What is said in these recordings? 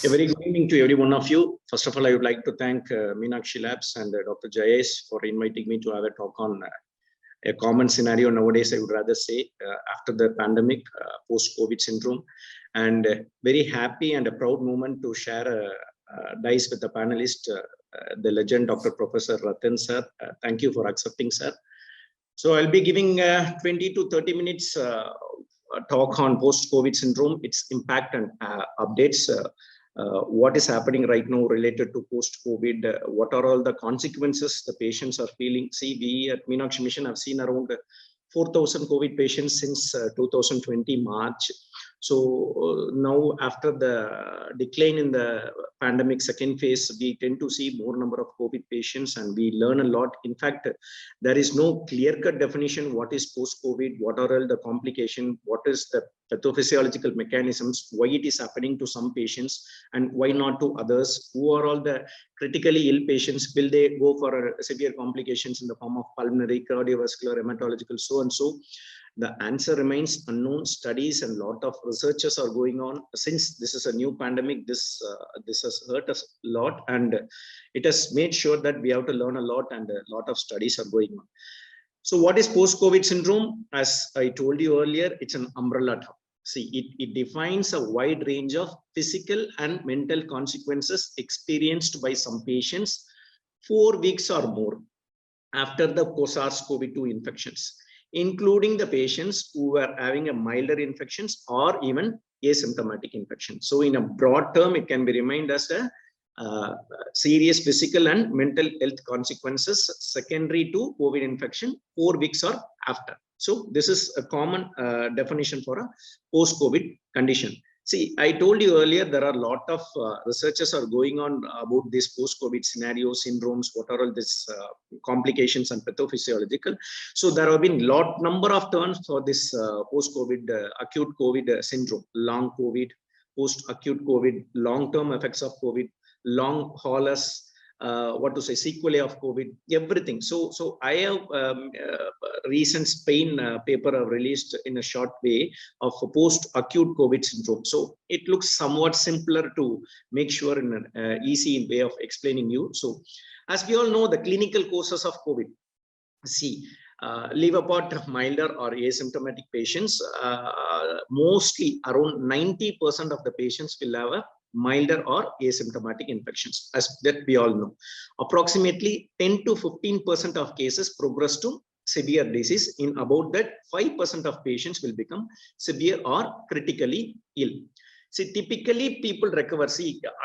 A very good evening to every one of you. First of all, I would like to thank Meenakshi Labs and Dr. Jayesh for inviting me to have a talk on a common scenario nowadays, I would rather say, after the pandemic, post-COVID syndrome. And very happy and a proud moment to share dice with the panelist, the legend, Dr. Professor Ratan sir. Thank you for accepting, sir. So I'll be giving 20 to 30 minutes talk on post-COVID syndrome, its impact and updates. What is happening right now related to post-COVID, what are all the consequences the patients are feeling. See, we at Meenakshi Mission have seen around 4,000 COVID patients since 2020 March. So now after the decline in the pandemic second phase, we tend to see more number of COVID patients and we learn a lot. In fact, there is no clear-cut definition what is post-COVID, what are all the complications, what is the pathophysiological mechanisms, why it is happening to some patients and why not to others, who are all the critically ill patients, will they go for severe complications in the form of pulmonary, cardiovascular, hematological, so and so. The answer remains unknown. Studies and a lot of researches are going on. Since this is a new pandemic, this has hurt us a lot and it has made sure that we have to learn a lot and a lot of studies are going on. So what is post-COVID syndrome? As I told you earlier, it's an umbrella term. See, it defines a wide range of physical and mental consequences experienced by some patients 4 weeks or more after the SARS-CoV-2 infections, including the patients who were having a milder infections or even asymptomatic infection. So in a broad term, it can be remained as a serious physical and mental health consequences secondary to COVID infection 4 weeks or after. So this is a common definition for a post-COVID condition. See, I told you earlier, there are a lot of researches are going on about this post-COVID scenario, syndromes, what are all these complications and pathophysiological. So there have been number of terms for this post-COVID, acute COVID syndrome, long COVID, post-acute COVID, long-term effects of COVID, long haulers, sequelae of COVID, everything. So I have recent Spain paper I've released in a short way of post-acute COVID syndrome. So it looks somewhat simpler to make sure in an easy way of explaining you. So as we all know, the clinical causes of COVID. See, leave apart milder or asymptomatic patients, mostly around 90% of the patients will have a milder or asymptomatic infections, as that we all know. Approximately 10 to 15% of cases progress to severe disease. In about that, 5% of patients will become severe or critically ill. See, typically people recover,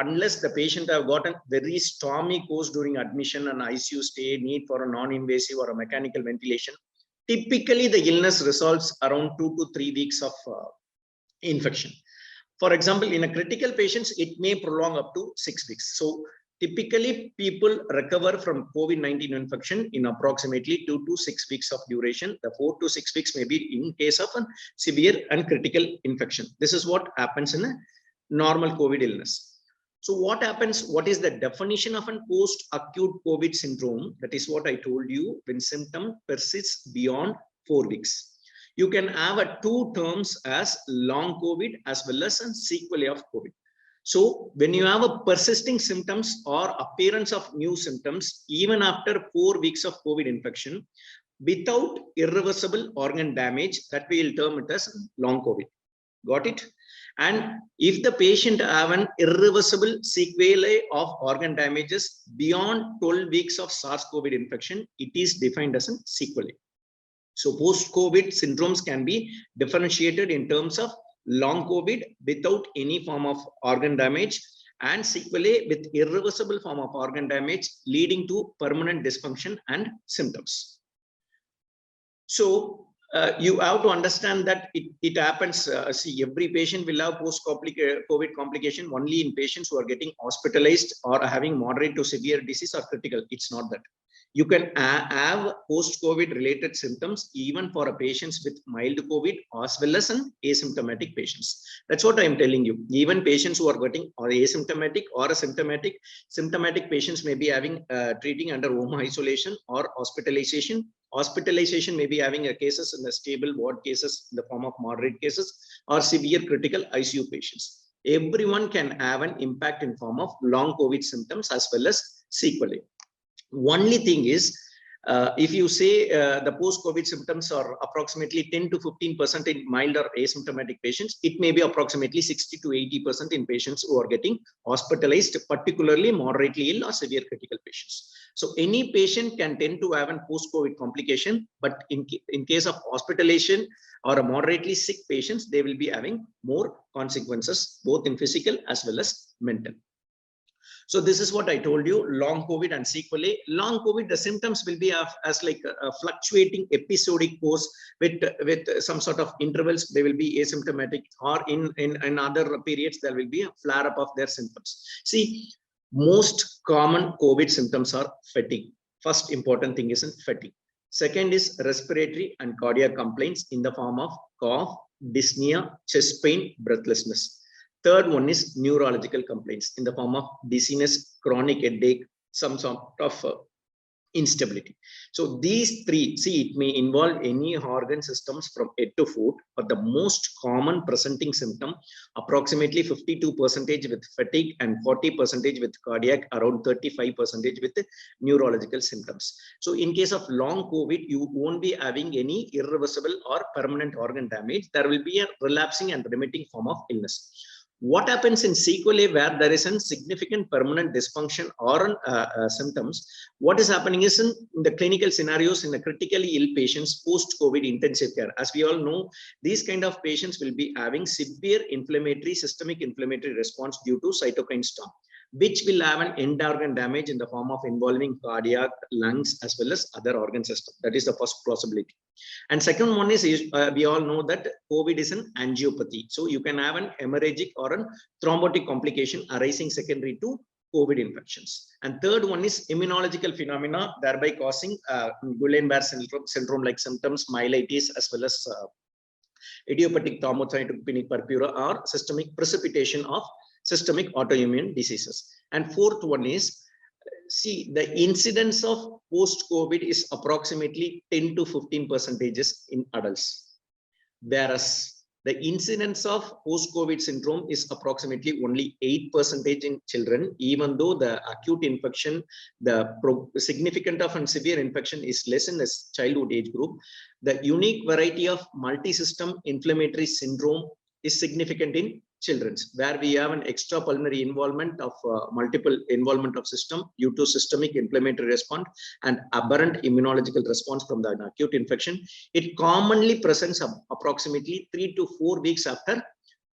unless the patient have got a very stormy course during admission and ICU stay, need for a non-invasive or a mechanical ventilation. Typically, the illness resolves around 2 to 3 weeks of infection. For example, in a critical patients, it may prolong up to 6 weeks. So typically, people recover from COVID-19 infection in approximately 2 to 6 weeks of duration. The 4 to 6 weeks may be in case of a severe and critical infection. This is what happens in a normal COVID illness. So what happens? What is the definition of a post-acute COVID syndrome? That is what I told you, when symptom persists beyond 4 weeks. You can have two terms as long COVID as well as a sequelae of COVID. So when you have a persisting symptoms or appearance of new symptoms, even after 4 weeks of COVID infection, without irreversible organ damage, that we will term it as long COVID. Got it? And if the patient have an irreversible sequelae of organ damages beyond 12 weeks of SARS-CoV infection, it is defined as a sequelae. So post-COVID syndromes can be differentiated in terms of long COVID without any form of organ damage and sequelae with irreversible form of organ damage leading to permanent dysfunction and symptoms. So you have to understand that it happens. See, every patient will have post-COVID complication only in patients who are getting hospitalized or having moderate to severe disease or critical. It's not that. You can have post-COVID related symptoms even for a patients with mild COVID as well as an asymptomatic patients. That's what I am telling you. Even patients who are getting or asymptomatic or symptomatic patients may be having treating under home isolation or hospitalization. Hospitalization may be having cases in the stable ward cases in the form of moderate cases or severe critical ICU patients. everyone can have an impact in form of long COVID symptoms as well as sequelae. Only thing is, if you say the post-COVID symptoms are approximately 10 to 15% in mild or asymptomatic patients, it may be approximately 60 to 80% in patients who are getting hospitalized, particularly moderately ill or severe critical patients. So any patient can tend to have a post-COVID complication, but in case of hospitalization or a moderately sick patients, they will be having more consequences, both in physical as well as mental. So this is what I told you, long COVID and sequelae. Long COVID, the symptoms will be as like a fluctuating episodic course with some sort of intervals. They will be asymptomatic, or in other periods, there will be a flare up of their symptoms. See, most common COVID symptoms are fatigue. First important thing is fatigue. Second is respiratory and cardiac complaints in the form of cough, dyspnea, chest pain, breathlessness. Third one is neurological complaints in the form of dizziness, chronic headache, some sort of instability. So these three, see, it may involve any organ systems from head to foot, but the most common presenting symptom, approximately 52% with fatigue and 40% with cardiac, around 35% with neurological symptoms. So in case of long COVID, you won't be having any irreversible or permanent organ damage. There will be a relapsing and remitting form of illness. What happens in sequelae, where there is a significant permanent dysfunction or symptoms? What is happening is in the clinical scenarios in the critically ill patients post-COVID intensive care. As we all know, these kind of patients will be having severe systemic inflammatory response due to cytokine storm, which will have an end organ damage in the form of involving cardiac, lungs, as well as other organ system. That is the first possibility. And second one is we all know that COVID is an angiopathy. So you can have an hemorrhagic or a thrombotic complication arising secondary to COVID infections. And third one is immunological phenomena, thereby causing Guillain-Barré syndrome like symptoms, myelitis, as well as idiopathic thrombocytopenic purpura or systemic precipitation of systemic autoimmune diseases. And fourth one is, see, the incidence of post-COVID is approximately 10 to 15% in adults, whereas the incidence of post-COVID syndrome is approximately only 8% in children, even though the acute infection, the significant of and severe infection is less in this childhood age group. The unique variety of multi-system inflammatory syndrome is significant in children's, where we have an extrapulmonary involvement of multiple involvement of system due to systemic inflammatory response and aberrant immunological response from the acute infection. It commonly presents approximately 3 to 4 weeks after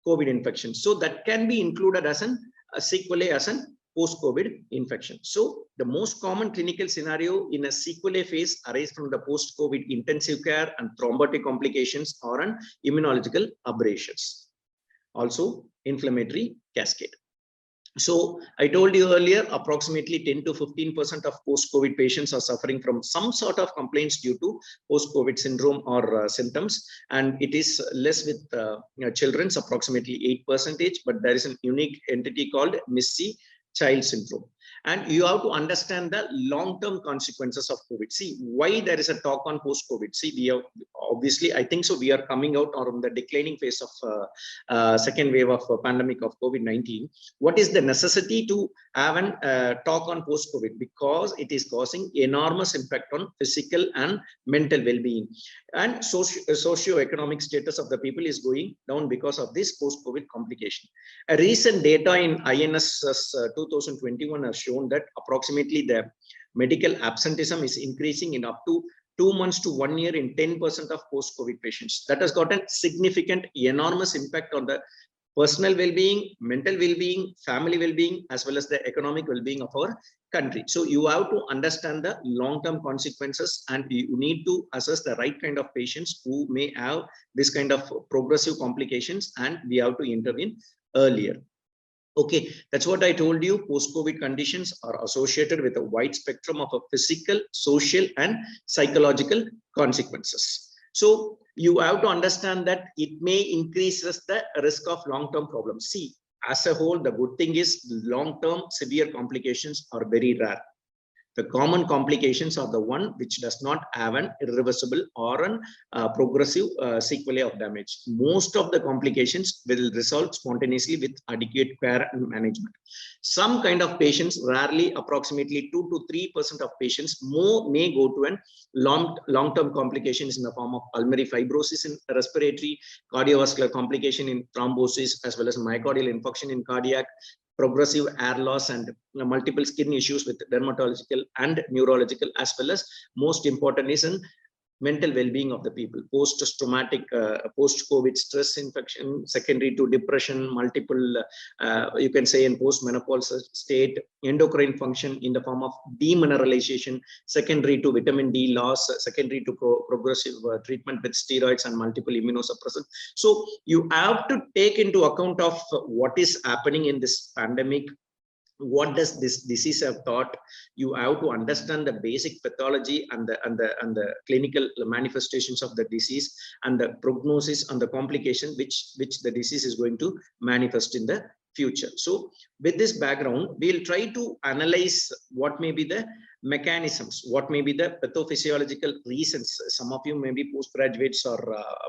COVID infection. So that can be included as a sequelae as a post-COVID infection. So the most common clinical scenario in a sequelae phase arises from the post-COVID intensive care and thrombotic complications or an immunological aberrations. Also inflammatory cascade. So I told you earlier, approximately 10 to 15% of post-COVID patients are suffering from some sort of complaints due to post-COVID syndrome or symptoms, and it is less with children's, approximately 8%, but there is a unique entity called MIS-C child syndrome. And you have to understand the long-term consequences of COVID. See, why there is a talk on post-COVID? See, we have obviously, I think so, we are coming out on the declining phase of second wave of pandemic of COVID-19. What is the necessity to have a talk on post-COVID? Because it is causing enormous impact on physical and mental well-being. And socio-economic status of the people is going down because of this post-COVID complication. A recent data in INSS 2021 has shown that approximately the medical absenteeism is increasing in up to 2 months to 1 year in 10% of post-COVID patients. That has got a significant, enormous impact on the personal well-being, mental well-being, family well-being, as well as the economic well-being of our country. So you have to understand the long-term consequences, and you need to assess the right kind of patients who may have this kind of progressive complications, and we have to intervene earlier. Okay, that's what I told you. Post-COVID conditions are associated with a wide spectrum of physical, social, and psychological consequences. So you have to understand that it may increase the risk of long-term problems. See, as a whole, the good thing is long-term severe complications are very rare. The common complications are the one which does not have an irreversible or an progressive sequelae of damage. Most of the complications will resolve spontaneously with adequate care and management. Some kind of patients, rarely, approximately 2 to 3% of patients may go to an long-term complications in the form of pulmonary fibrosis in respiratory, cardiovascular complication in thrombosis, as well as myocardial infarction in cardiac, progressive hair loss, and multiple skin issues with dermatological and neurological, as well as most important is in mental well-being of the people, post-traumatic, post-COVID stress infection, secondary to depression, multiple, you can say in post-menopausal state, endocrine function in the form of demineralization, secondary to vitamin D loss, secondary to progressive treatment with steroids and multiple immunosuppressants. So you have to take into account of what is happening in this pandemic. What does this disease have taught? You have to understand the basic pathology and the clinical manifestations of the disease, and the prognosis and the complication which the disease is going to manifest in the future. So with this background, we'll try to analyze what may be the mechanisms, what may be the pathophysiological reasons. Some of you may be postgraduates or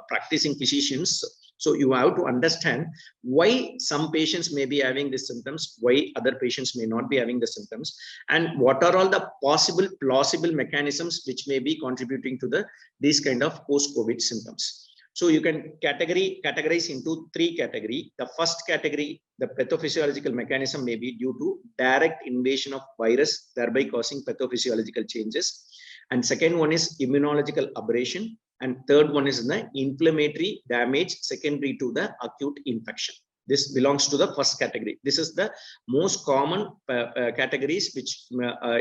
practicing physicians. So you have to understand why some patients may be having the symptoms, why other patients may not be having the symptoms, and what are all the possible plausible mechanisms which may be contributing to these kind of post-COVID symptoms. So you can categorize into 3 categories. The first category, the pathophysiological mechanism, may be due to direct invasion of virus, thereby causing pathophysiological changes. And second one is immunological aberration. And third one is the inflammatory damage secondary to the acute infection. This belongs to the first category. This is the most common categories which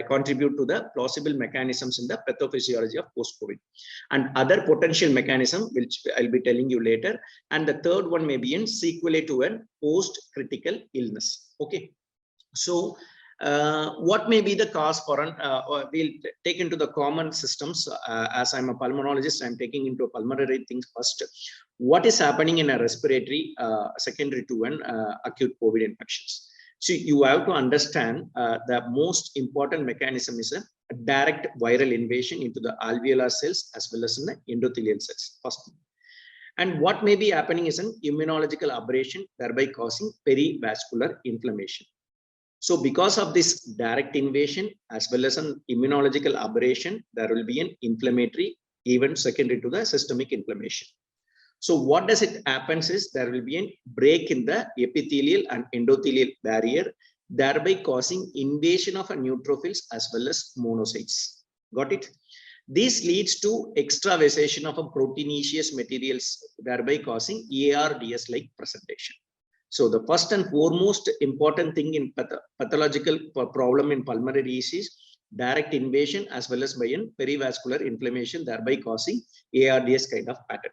contribute to the plausible mechanisms in the pathophysiology of post-COVID. And other potential mechanism, which I'll be telling you later. And the third one may be in sequelae to a post-critical illness. Okay. So what may be the cause for an, we'll take into the common systems. As I'm a pulmonologist, I'm taking into pulmonary things first. What is happening in a respiratory secondary to an acute COVID infections? So you have to understand the most important mechanism is a direct viral invasion into the alveolar cells as well as in the endothelial cells first. And what may be happening is an immunological aberration, thereby causing perivascular inflammation. So because of this direct invasion as well as an immunological aberration, there will be an inflammatory event secondary to the systemic inflammation. So what does it happens is there will be a break in the epithelial and endothelial barrier, thereby causing invasion of a neutrophils as well as monocytes. Got it? This leads to extravasation of a proteinaceous materials, thereby causing ARDS-like presentation. So the first and foremost important thing in pathological problem in pulmonary disease, direct invasion as well as by an perivascular inflammation, thereby causing ARDS kind of pattern.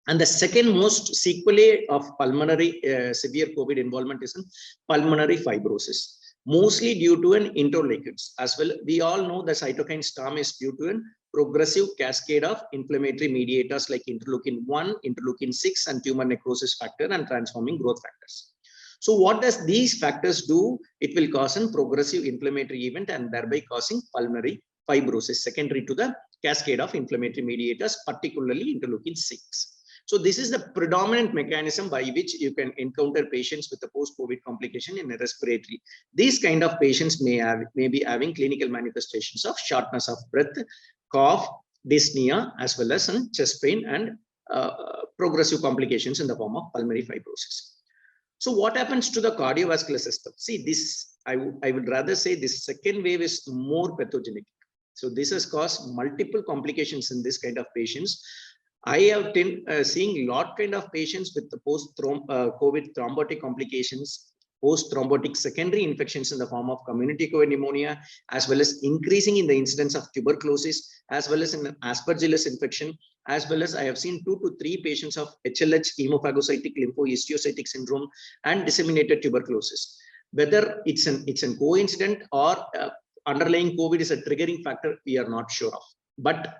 And the second most sequelae of pulmonary severe COVID involvement is in pulmonary fibrosis, mostly due to an interleukins. As well, we all know the cytokine storm is due to an progressive cascade of inflammatory mediators like interleukin 1, interleukin 6, and tumor necrosis factor and transforming growth factors. So what does these factors do? It will cause a progressive inflammatory event and thereby causing pulmonary fibrosis secondary to the cascade of inflammatory mediators, particularly interleukin 6. So this is the predominant mechanism by which you can encounter patients with a post-COVID complication in a respiratory. These kind of patients may be having clinical manifestations of shortness of breath, cough, dyspnea, as well as chest pain and progressive complications in the form of pulmonary fibrosis. So what happens to the cardiovascular system? See, this I would rather say this second wave is more pathogenic. So this has caused multiple complications in this kind of patients. I have been seeing lot kind of patients with the post-COVID thrombotic complications, post-thrombotic secondary infections in the form of community-acquired pneumonia, as well as increasing in the incidence of tuberculosis, as well as in an aspergillus infection, as well as I have seen 2 to 3 patients of HLH, hemophagocytic lymphohistiocytic syndrome, and disseminated tuberculosis. Whether it's an coincident or underlying COVID is a triggering factor, we are not sure of. But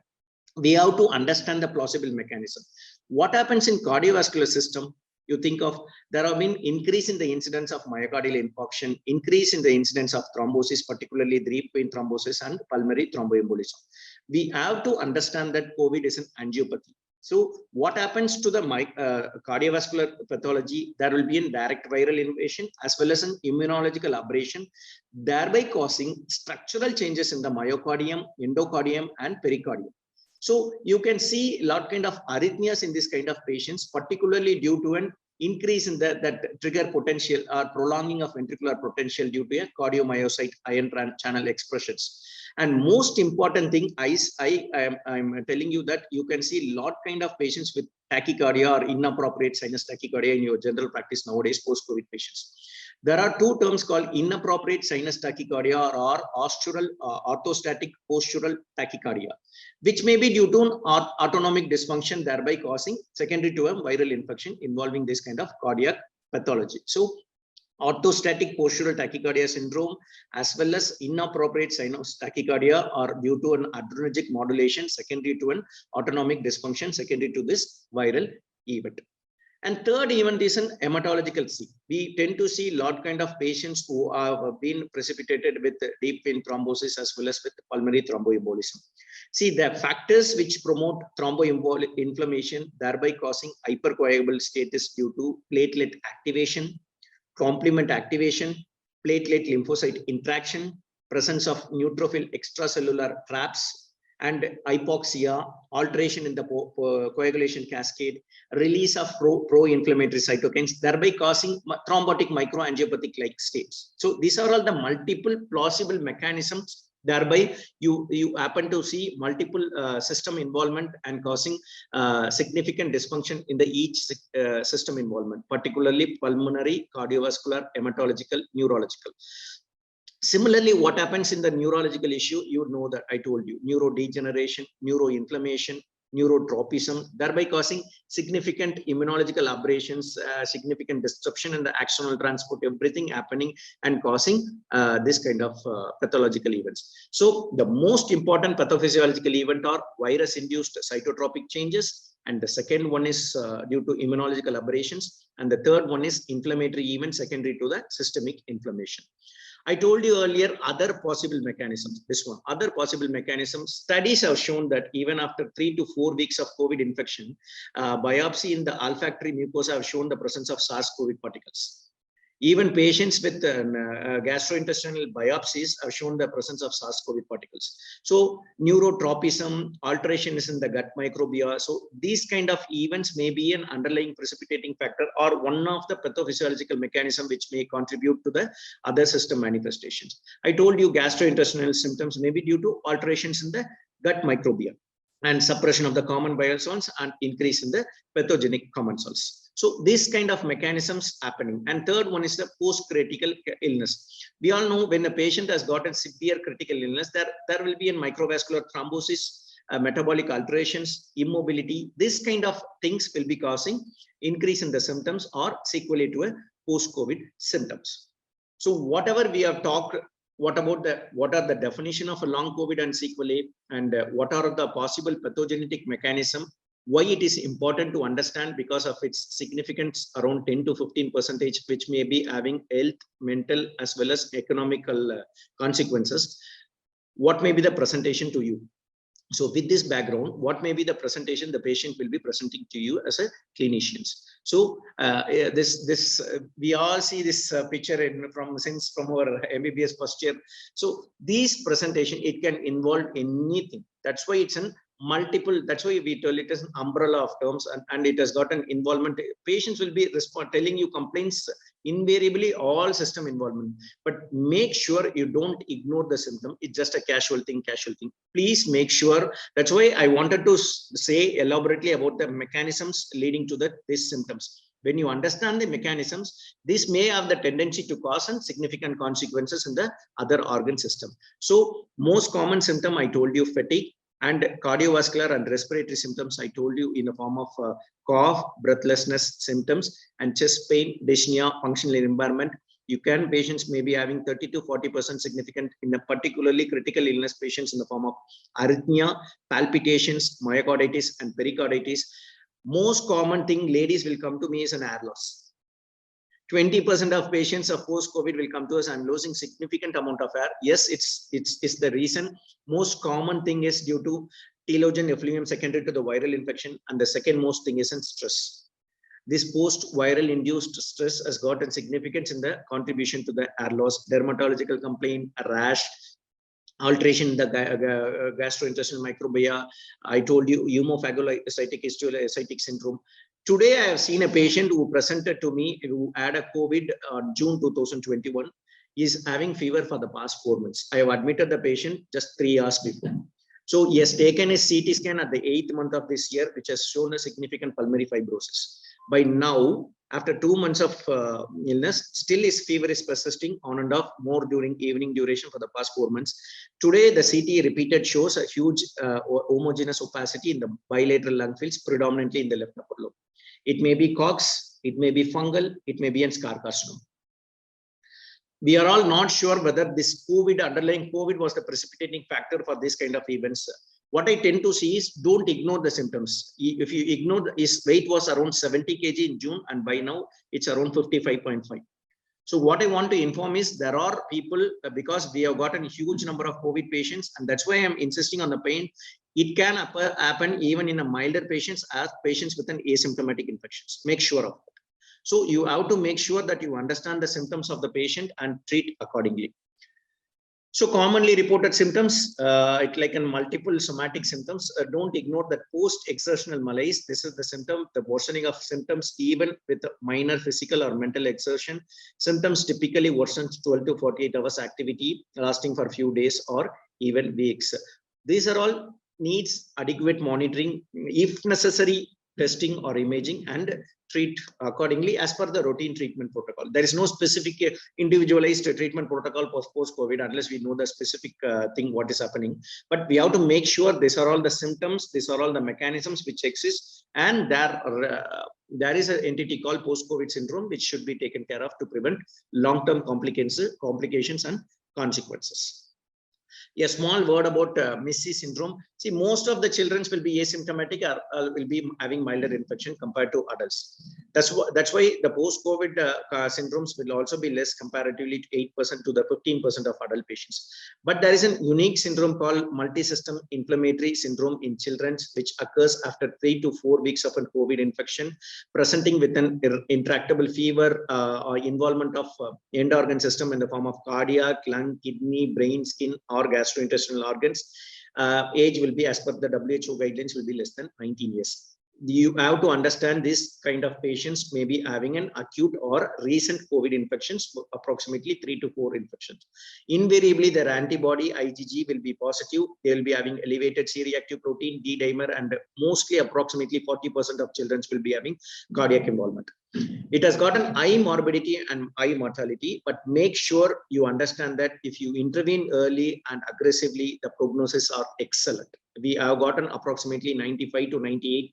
we have to understand the plausible mechanism. What happens in cardiovascular system? You think of, there have been increase in the incidence of myocardial infarction, increase in the incidence of thrombosis, particularly deep vein thrombosis and pulmonary thromboembolism. We have to understand that COVID is an angiopathy. So what happens to the cardiovascular pathology? There will be a direct viral invasion as well as an immunological aberration, thereby causing structural changes in the myocardium, endocardium, and pericardium. So you can see a lot kind of arrhythmias in this kind of patients, particularly due to an increase in that trigger potential or prolonging of ventricular potential due to a cardiomyocyte ion channel expressions. And most important thing, I'm telling you that you can see a lot kind of patients with tachycardia or inappropriate sinus tachycardia in your general practice nowadays, post-COVID patients. There are two terms called inappropriate sinus tachycardia or orthostatic postural tachycardia, which may be due to an autonomic dysfunction, thereby causing secondary to a viral infection involving this kind of cardiac pathology. So orthostatic postural tachycardia syndrome as well as inappropriate sinus tachycardia are due to an adrenergic modulation secondary to an autonomic dysfunction secondary to this viral event. And third event is an hematological C. We tend to see a lot kind of patients who have been precipitated with deep vein thrombosis as well as with pulmonary thromboembolism. See, the factors which promote thromboinflammation, thereby causing hypercoagulable status due to platelet activation, complement activation, platelet lymphocyte interaction, presence of neutrophil extracellular traps, and hypoxia, alteration in the coagulation cascade, release of pro-inflammatory cytokines, thereby causing thrombotic microangiopathic-like states. So these are all the multiple plausible mechanisms. Thereby, you happen to see multiple system involvement and causing significant dysfunction in the each system involvement, particularly pulmonary, cardiovascular, hematological, neurological. Similarly, what happens in the neurological issue, you know that I told you, neurodegeneration, neuroinflammation, neurotropism, thereby causing significant immunological aberrations, significant disruption in the axonal transport, everything happening and causing this kind of pathological events. So the most important pathophysiological event are virus-induced cytotropic changes, and the second one is due to immunological aberrations, and the third one is inflammatory event secondary to the systemic inflammation. I told you earlier other possible mechanisms. This one, other possible mechanisms. Studies have shown that even after 3 to 4 weeks of COVID infection, biopsy in the olfactory mucosa have shown the presence of SARS-CoV particles. Even patients with gastrointestinal biopsies have shown the presence of SARS-CoV particles. So neurotropism, alterations in the gut microbiota. So these kind of events may be an underlying precipitating factor or one of the pathophysiological mechanism which may contribute to the other system manifestations. I told you gastrointestinal symptoms may be due to alterations in the gut microbiota and suppression of the common bile salts and increase in the pathogenic common salts. So this kind of mechanisms happening. And third one is the post-critical illness. We all know when a patient has got a severe critical illness, there will be a microvascular thrombosis, metabolic alterations, immobility. This kind of things will be causing increase in the symptoms or sequelae to a post-COVID symptoms. So whatever we have talked, what are the definition of a long COVID and sequelae, and what are the possible pathogenetic mechanism? Why it is important to understand because of its significance around 10 to 15%, which may be having health, mental, as well as economical consequences. What may be the presentation to you? So with this background, what may be the presentation the patient will be presenting to you as a clinicians? So we all see this picture from our MBBS first year. So these presentation, it can involve anything. That's why it's an multiple, that's why we tell it as an umbrella of terms, and it has got an involvement. Patients will be telling you complaints, invariably all system involvement, but make sure you don't ignore the symptom. It's just a casual thing. Please make sure. That's why I wanted to say elaborately about the mechanisms leading to these symptoms. When you understand the mechanisms, this may have the tendency to cause some significant consequences in the other organ system. So most common symptom, I told you, fatigue, and cardiovascular and respiratory symptoms, I told you, in the form of cough, breathlessness symptoms, and chest pain, dyspnea, functional impairment. Patients may be having 30 to 40% significant in a particularly critical illness patients in the form of arrhythmia, palpitations, myocarditis, and pericarditis. Most common thing ladies will come to me is an hair loss. 20% of patients of post-COVID will come to us, I'm losing significant amount of hair. Yes, it's the reason. Most common thing is due to telogen effluvium secondary to the viral infection, and the second most thing is in stress. This post-viral induced stress has gotten significance in the contribution to the hair loss, dermatological complaint, a rash, alteration in the gastrointestinal microbiota. I told you hemophagocytic histiocytic syndrome. Today, I have seen a patient who presented to me who had a COVID on June 2021. He is having fever for the past 4 months. I have admitted the patient just 3 hours before. So he has taken a CT scan at the 8th month of this year, which has shown a significant pulmonary fibrosis. By now, after 2 months of illness, still his fever is persisting on and off more during evening duration for the past 4 months. Today, the CT repeated shows a huge homogeneous opacity in the bilateral lung fields, predominantly in the left upper lobe. It may be COX, it may be fungal, it may be in scar carcinoma. We are all not sure whether this underlying COVID was the precipitating factor for this kind of events. What I tend to see is don't ignore the symptoms. If you ignore, his weight was around 70 kg in June, and by now it's around 55.5. So what I want to inform is there are people, because we have gotten a huge number of COVID patients, and that's why I'm insisting on the pain. It can happen even in a milder patients as patients with an asymptomatic infections. Make sure of that. So you have to make sure that you understand the symptoms of the patient and treat accordingly. So commonly reported symptoms, like in multiple somatic symptoms, don't ignore that post-exertional malaise. This is the symptom, the worsening of symptoms, even with minor physical or mental exertion. Symptoms typically worsen 12 to 48 hours activity, lasting for a few days or even weeks. These are all needs adequate monitoring, if necessary, testing or imaging, and treat accordingly as per the routine treatment protocol. There is no specific individualized treatment protocol post-COVID unless we know the specific thing what is happening. But we have to make sure these are all the symptoms, these are all the mechanisms which exist, and there is an entity called post-COVID syndrome which should be taken care of to prevent long-term complications and consequences. A small word about Missy syndrome. See, most of the children will be asymptomatic or will be having milder infection compared to adults. That's why the post-COVID syndromes will also be less comparatively to 8% to the 15% of adult patients. But there is a unique syndrome called multi-system inflammatory syndrome in children, which occurs after 3 to 4 weeks of a COVID infection, presenting with an intractable fever or involvement of end organ system in the form of cardiac, lung, kidney, brain, skin, or gastrointestinal organs. Age will be, as per the WHO guidelines, will be less than 19 years. You have to understand this kind of patients may be having an acute or recent COVID infections, approximately 3 to 4 infections. Invariably, their antibody IgG will be positive. They will be having elevated C-reactive protein, D-dimer, and mostly approximately 40% of children will be having cardiac involvement. It has got an high morbidity and high mortality, but make sure you understand that if you intervene early and aggressively, the prognosis are excellent. We have gotten approximately 95 to 98%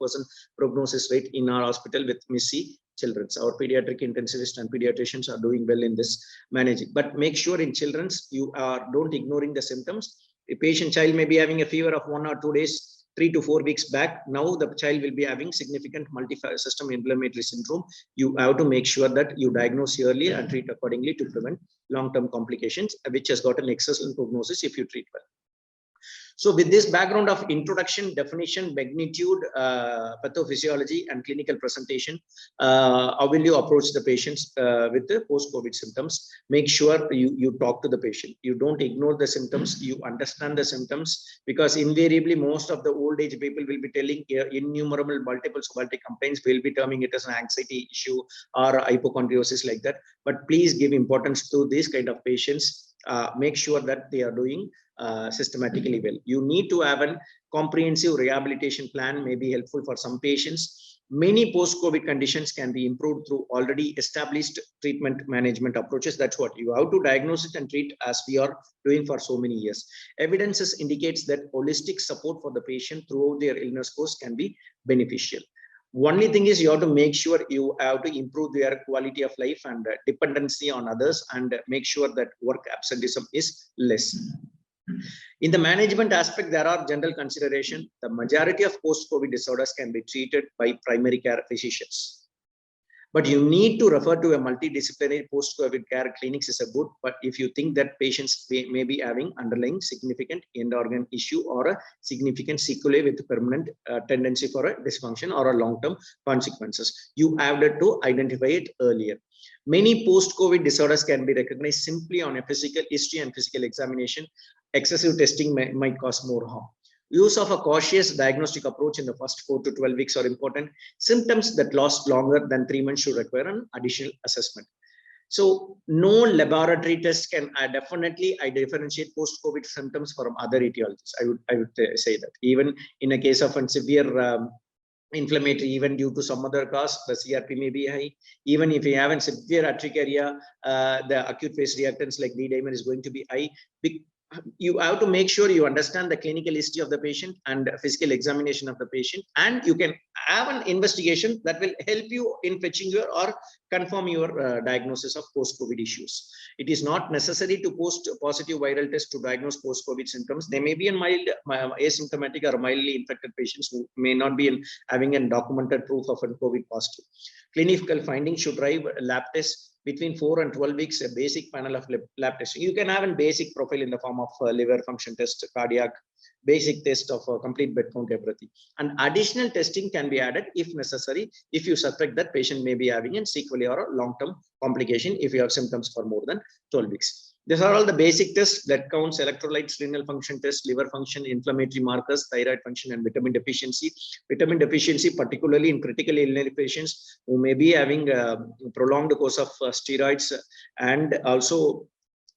prognosis rate in our hospital with Missy children. Our pediatric intensivists and pediatricians are doing well in this managing. But make sure in children, you don't ignoring the symptoms. A patient child may be having a fever of 1 or 2 days, 3 to 4 weeks back. Now the child will be having significant multi-system inflammatory syndrome. You have to make sure that you diagnose early and treat accordingly to prevent long-term complications, which has got an excellent prognosis if you treat well. So with this background of introduction, definition, magnitude, pathophysiology, and clinical presentation, how will you approach the patients with the post-COVID symptoms? Make sure you talk to the patient. You don't ignore the symptoms. You understand the symptoms, because invariably most of the old age people will be telling innumerable multiple somatic complaints. We'll be terming it as an anxiety issue or hypochondrosis like that. But please give importance to these kind of patients. Make sure that they are doing systematically well. You need to have a comprehensive rehabilitation plan, may be helpful for some patients. Many post-COVID conditions can be improved through already established treatment management approaches. That's what you have to diagnose it and treat, as we are doing for so many years. Evidences indicates that holistic support for the patient throughout their illness course can be beneficial. Only thing is you have to make sure you have to improve their quality of life and dependency on others, and make sure that work absenteeism is less. In the management aspect, there are general consideration. The majority of post-COVID disorders can be treated by primary care physicians. But you need to refer to a multidisciplinary post-COVID care clinics is a good, but if you think that patients may be having underlying significant end organ issue or a significant sequelae with permanent tendency for a dysfunction or a long-term consequences, you have to identify it earlier. Many post-COVID disorders can be recognized simply on a physical history and physical examination. Excessive testing might cause more harm. Use of a cautious diagnostic approach in the first 4 to 12 weeks are important. Symptoms that last longer than 3 months should require an additional assessment. So no laboratory tests can definitely differentiate post-COVID symptoms from other etiologies. I would say that even in a case of a severe inflammatory event due to some other cause, the CRP may be high. Even if you have a severe urticaria, the acute phase reactants like D-dimer is going to be high. You have to make sure you understand the clinical history of the patient and physical examination of the patient, and you can have an investigation that will help you in fetching your or confirm your diagnosis of post-COVID issues. It is not necessary to post positive viral test to diagnose post-COVID symptoms. They may be in mild asymptomatic or mildly infected patients who may not be having a documented proof of a COVID positive. Clinical findings should drive lab tests between 4 and 12 weeks, a basic panel of lab testing. You can have a basic profile in the form of liver function test, cardiac, basic test of complete bed count, everything. And additional testing can be added if necessary, if you suspect that patient may be having a sequelae or a long-term complication if you have symptoms for more than 12 weeks. These are all the basic tests: blood counts, electrolytes, renal function test, liver function, inflammatory markers, thyroid function, and vitamin deficiency. Vitamin deficiency, particularly in critically ill patients who may be having a prolonged course of steroids and also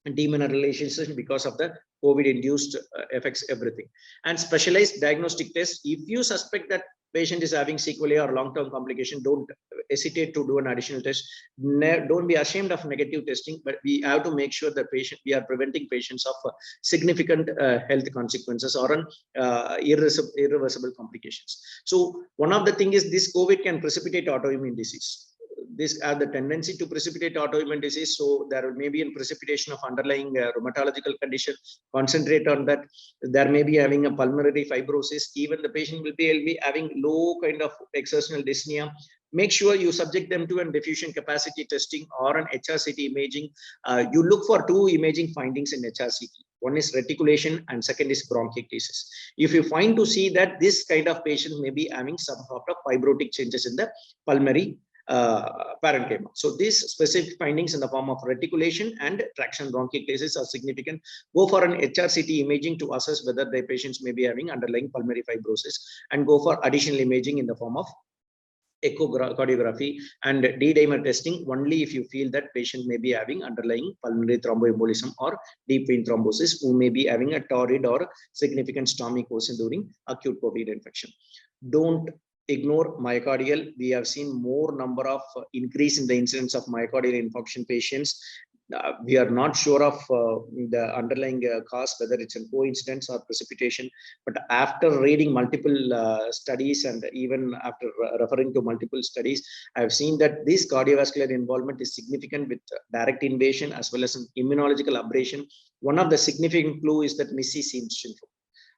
demineralization because of the COVID-induced effects, everything. And specialized diagnostic tests. If you suspect that patient is having sequelae or long-term complication, don't hesitate to do an additional test. Don't be ashamed of negative testing, but we have to make sure that we are preventing patients of significant health consequences or irreversible complications. So one of the things is this COVID can precipitate autoimmune disease. This has the tendency to precipitate autoimmune disease, so there may be a precipitation of underlying rheumatological condition. Concentrate on that. There may be having a pulmonary fibrosis. Even the patient will be having low kind of exertional dyspnea. Make sure you subject them to a diffusion capacity testing or an HRCT imaging. You look for 2 imaging findings in HRCT. One is reticulation and second is bronchiectasis. If you find to see that this kind of patient may be having some sort of fibrotic changes in the pulmonary parenchyma. So these specific findings in the form of reticulation and traction bronchiectasis are significant. Go for an HRCT imaging to assess whether the patients may be having underlying pulmonary fibrosis, and go for additional imaging in the form of echocardiography and D-dimer testing only if you feel that patient may be having underlying pulmonary thromboembolism or deep vein thrombosis, who may be having a torrid or significant stomachic course during acute COVID infection. Don't ignore myocardial. We have seen more number of increase in the incidence of myocardial infarction patients. We are not sure of the underlying cause, whether it's a coincidence or precipitation. But after reading multiple studies and even after referring to multiple studies, I've seen that this cardiovascular involvement is significant with direct invasion as well as an immunological aberration. One of the significant clue is that Missy-Sims syndrome.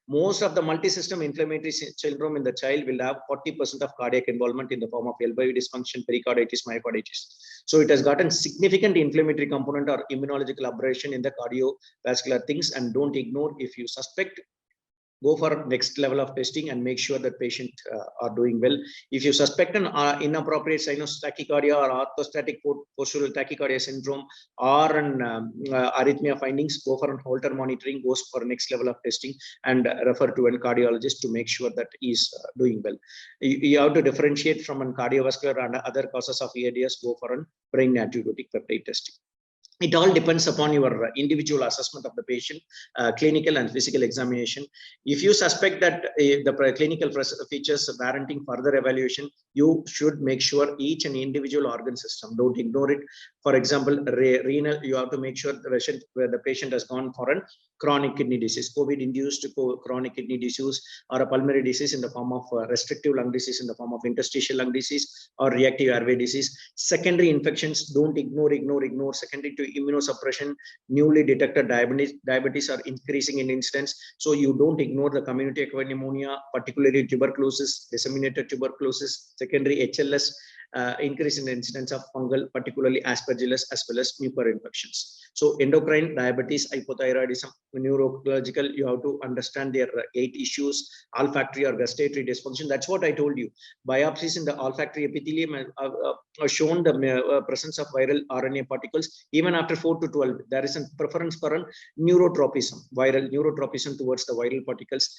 Most of the multi-system inflammatory syndrome in the child will have 40% of cardiac involvement in the form of LVAD dysfunction, pericarditis, myocarditis. So it has gotten significant inflammatory component or immunological aberration in the cardiovascular things, and don't ignore. If you suspect, go for next level of testing and make sure that patient are doing well. If you suspect an inappropriate sinus tachycardia or orthostatic postural tachycardia syndrome or an arrhythmia findings, go for an Holter monitoring, goes for next level of testing, and refer to a cardiologist to make sure that he is doing well. You have to differentiate from a cardiovascular and other causes of EADS. Go for a brain natriuretic peptide testing. It all depends upon your individual assessment of the patient, clinical and physical examination. If you suspect that the clinical features warranting further evaluation, you should make sure each and individual organ system, don't ignore it. For example, renal, you have to make sure the patient has gone for a chronic kidney disease, COVID-induced chronic kidney disease, or a pulmonary disease in the form of restrictive lung disease in the form of interstitial lung disease or reactive airway disease. Secondary infections, don't ignore. Secondary to immunosuppression, newly detected diabetes are increasing in incidence. So you don't ignore the community acquired pneumonia, particularly tuberculosis, disseminated tuberculosis, secondary HLS, increase in the incidence of fungal, particularly aspergillus, as well as mucor infections. So endocrine, diabetes, hypothyroidism, neurological, you have to understand their 8 issues, olfactory or gustatory dysfunction. That's what I told you. Biopsies in the olfactory epithelium have shown the presence of viral RNA particles. Even after 4 to 12, there is a preference for a neurotropism, viral neurotropism towards the viral particles.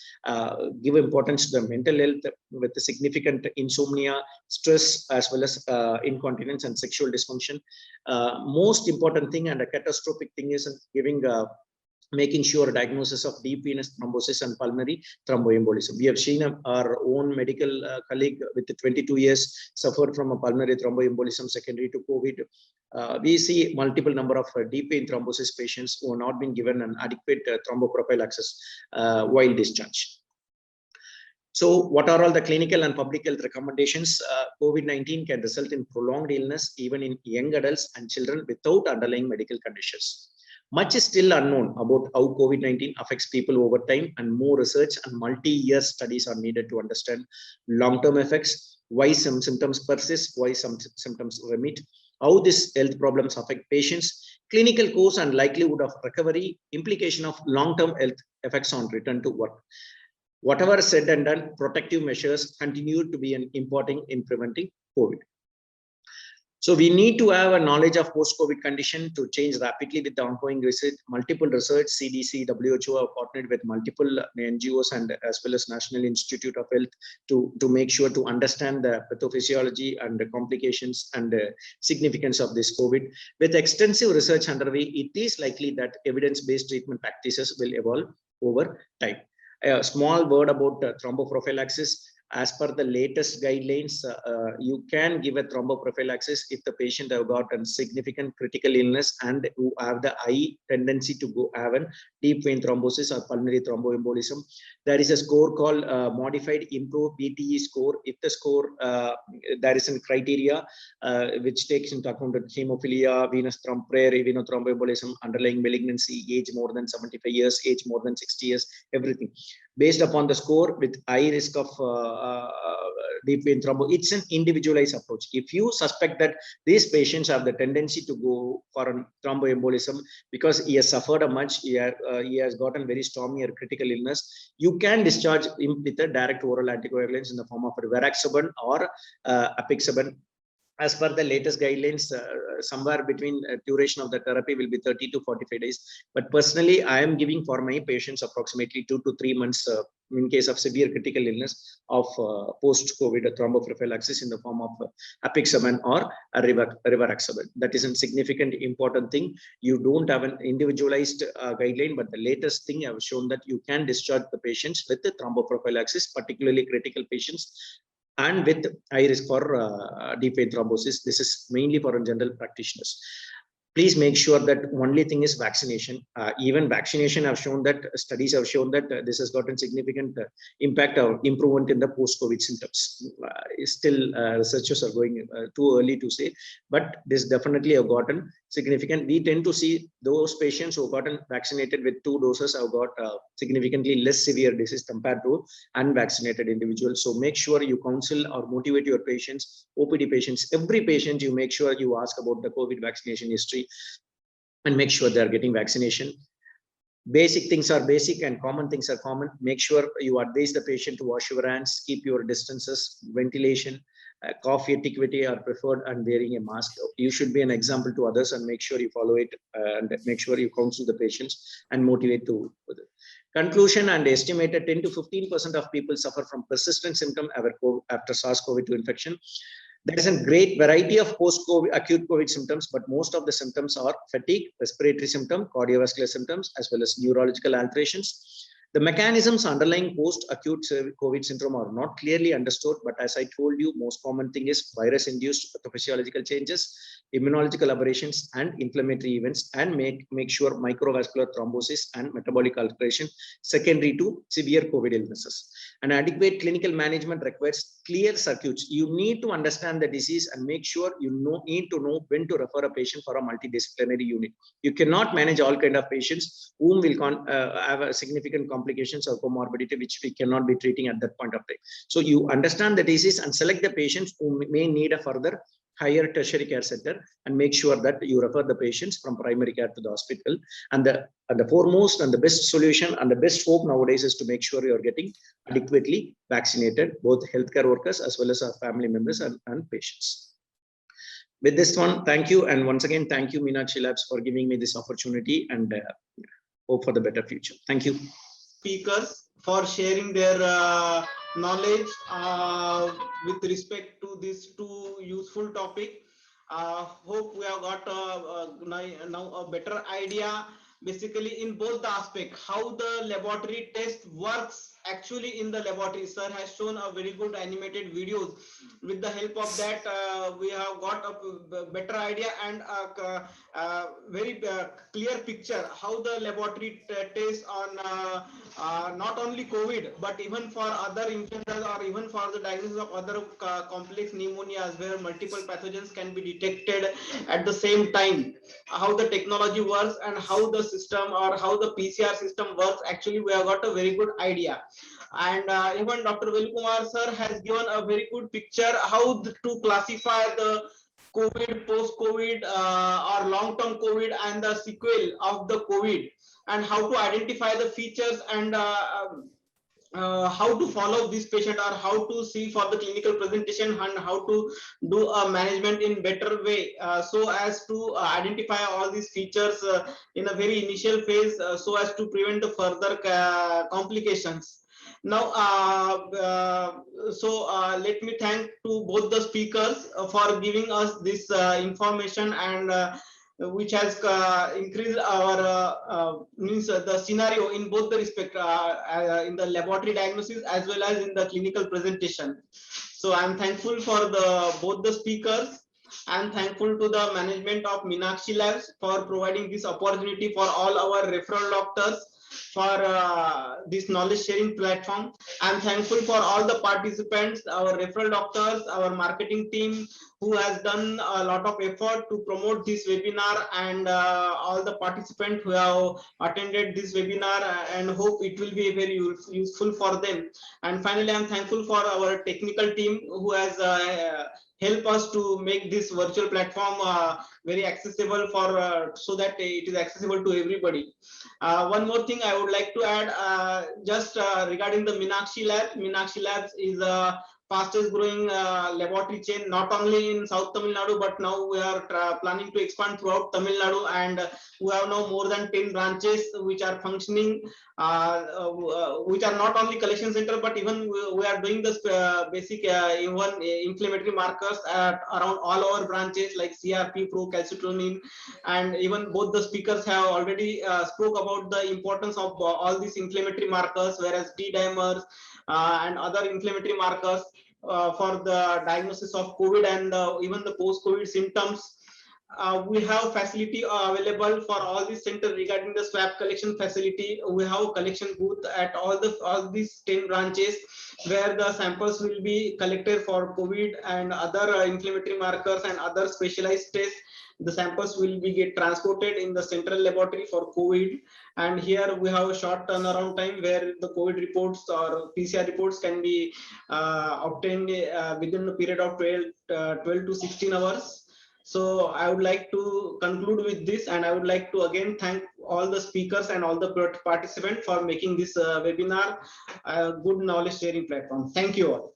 Give importance to the mental health with the significant insomnia, stress, as well as incontinence and sexual dysfunction. Most important thing and a catastrophic thing is making sure diagnosis of deep venous thrombosis and pulmonary thromboembolism. We have seen our own medical colleague with 22 years suffered from a pulmonary thromboembolism secondary to COVID. We see multiple number of deep vein thrombosis patients who have not been given an adequate thromboprophylaxis while discharge. So what are all the clinical and public health recommendations? COVID-19 can result in prolonged illness even in young adults and children without underlying medical conditions. Much is still unknown about how COVID-19 affects people over time, and more research and multi-year studies are needed to understand long-term effects, why some symptoms persist, why some symptoms remit, how these health problems affect patients, clinical course and likelihood of recovery, implication of long-term health effects on return to work. Whatever said and done, protective measures continue to be important in preventing COVID. So we need to have a knowledge of post-COVID condition to change rapidly with the ongoing research. Multiple research, CDC, WHO have partnered with multiple NGOs and as well as National Institute of Health to make sure to understand the pathophysiology and the complications and the significance of this COVID. With extensive research underway, it is likely that evidence-based treatment practices will evolve over time. A small word about thromboprophylaxis. As per the latest guidelines, you can give a thromboprophylaxis if the patient have got a significant critical illness and who have the high tendency to go have a deep vein thrombosis or pulmonary thromboembolism. There is a score called modified improved BTE score. If the score, there is a criteria which takes into account hemophilia, venous prayer, venous thromboembolism, underlying malignancy, age more than 75 years, age more than 60 years, everything. Based upon the score with high risk of deep vein thrombosis, it's an individualized approach. If you suspect that these patients have the tendency to go for a thromboembolism because he has suffered a much, he has gotten very stormy or critical illness, you can discharge him with a direct oral anticoagulants in the form of rivaroxaban or apixaban. As per the latest guidelines, somewhere between duration of the therapy will be 30 to 45 days. But personally, I am giving for my patients approximately 2 to 3 months in case of severe critical illness of post-COVID thromboprophylaxis in the form of apixaban or rivaroxaban. That is a significant important thing. You don't have an individualized guideline, but the latest thing I have shown that you can discharge the patients with the thromboprophylaxis, particularly critical patients, and with high risk for deep vein thrombosis. This is mainly for general practitioners. Please make sure that only thing is vaccination. Even vaccination have shown that, studies have shown that this has gotten significant impact or improvement in the post-COVID symptoms. Still, researchers are going too early to say, but this definitely have gotten significant. We tend to see those patients who have gotten vaccinated with 2 doses have got significantly less severe disease compared to unvaccinated individuals. So make sure you counsel or motivate your patients, OPD patients, every patient you make sure you ask about the COVID vaccination history and make sure they are getting vaccination. Basic things are basic and common things are common. Make sure you advise the patient to wash your hands, keep your distances, ventilation, cough etiquette are preferred, and wearing a mask. You should be an example to others and make sure you follow it and make sure you counsel the patients and motivate to. Conclusion: and estimated 10 to 15% of people suffer from persistent symptom after SARS-CoV-2 infection. There is a great variety of post-COVID, acute COVID symptoms, but most of the symptoms are fatigue, respiratory symptom, cardiovascular symptoms, as well as neurological alterations. The mechanisms underlying post-acute COVID syndrome are not clearly understood, but as I told you, most common thing is virus-induced pathophysiological changes, immunological aberrations, and inflammatory events, and make sure microvascular thrombosis and metabolic alteration secondary to severe COVID illnesses. An adequate clinical management requires clear circuits. You need to understand the disease and make sure you need to know when to refer a patient for a multidisciplinary unit. You cannot manage all kind of patients whom will have a significant complications or comorbidity which we cannot be treating at that point of time. So you understand the disease and select the patients who may need a further higher tertiary care center, and make sure that you refer the patients from primary care to the hospital. And the foremost and the best solution and the best hope nowadays is to make sure you are getting adequately vaccinated, both healthcare workers as well as our family members and patients. With this one, thank you. And once again, thank you, Meenakshi Labs, for giving me this opportunity, and hope for the better future. Thank you. Speakers for sharing their knowledge with respect to this two useful topic. Hope we have got now a better idea basically in both the aspect, how the laboratory test works actually in the laboratory. Sir has shown a very good animated videos. With the help of that, we have got a better idea and a very clear picture how the laboratory test on not only COVID but even for other influenza or even for the diagnosis of other complex pneumonias where multiple pathogens can be detected at the same time. How the technology works and how the system or how the PCR system works, actually we have got a very good idea. And even Dr. Velukumar sir has given a very good picture how to classify the COVID, post-COVID or long-term COVID and the sequel of the COVID, and how to identify the features and how to follow this patient or how to see for the clinical presentation and how to do a management in better way so as to identify all these features in a very initial phase so as to prevent the further complications. Now, let me thank to both the speakers for giving us this information and which has increased our means the scenario in both the respect in the laboratory diagnosis as well as in the clinical presentation. So I'm thankful for both the speakers. I'm thankful to the management of Meenakshi Labs for providing this opportunity for all our referral doctors for this knowledge sharing platform. I'm thankful for all the participants, our referral doctors, our marketing team who has done a lot of effort to promote this webinar, and all the participants who have attended this webinar, and hope it will be very useful for them. And finally, I'm thankful for our technical team who has help us to make this virtual platform very accessible for so that it is accessible to everybody. One more thing I would like to add just regarding the Meenakshi Lab. Meenakshi Labs is a fastest growing laboratory chain not only in South Tamil Nadu, but now we are planning to expand throughout Tamil Nadu, and we have now more than 10 branches which are functioning, which are not only collection center, but even we are doing this basic even inflammatory markers at around all our branches like CRP, procalcitonin, and even both the speakers have already spoke about the importance of all these inflammatory markers, whereas D-dimers and other inflammatory markers for the diagnosis of COVID and even the post-COVID symptoms. We have facility available for all these centers regarding the swab collection facility. We have collection booth at all these 10 branches where the samples will be collected for COVID and other inflammatory markers and other specialized tests. The samples will be get transported in the central laboratory for COVID, and here we have a short turnaround time where the COVID reports or PCR reports can be obtained within a period of 12 to 16 hours. So I would like to conclude with this, and I would like to again thank all the speakers and all the participants for making this webinar a good knowledge sharing platform. Thank you all.